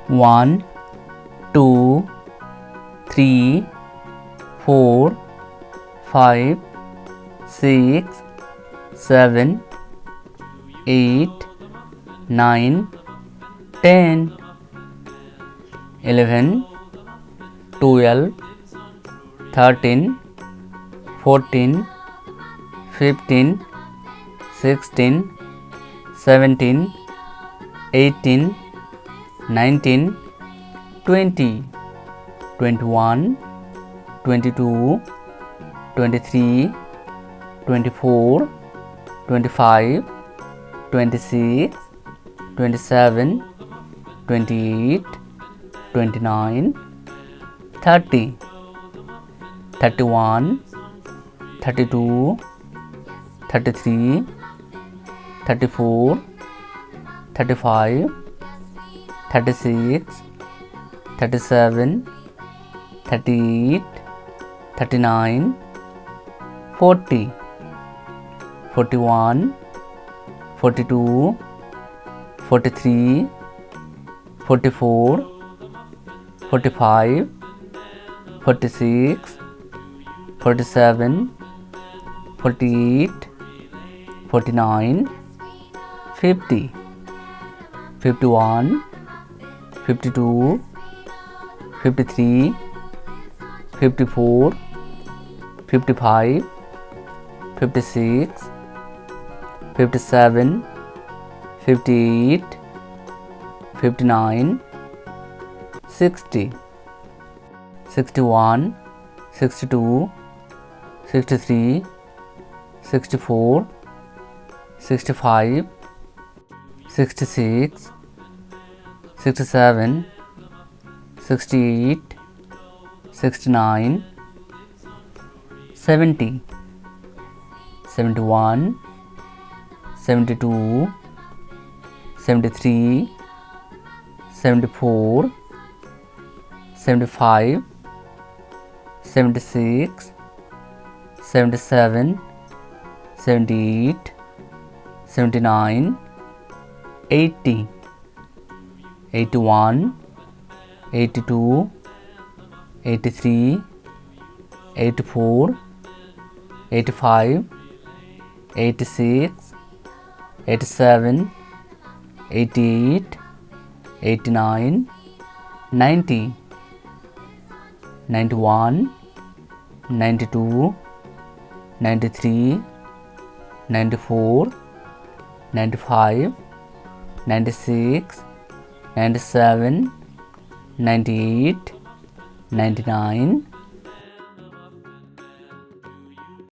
1 2 3 4 5 6 7 8 9 10 11 12 13 14 15 16 17 18 19 20 21 22 23 24 25 26 27 28 29 30 31 32 33 34 35 36 37 38 39 40 41 42 43 44 45 46 47 48 49 50 51 52 53 54 55 56 57 58 59 60 61 62 63 64 65 66 67 68 69 70 71 72 73 74 75 76 77 78 79 80 81 82 83 84 85 86 87 88 89 90 91 92 93 94 95 96 97 98 99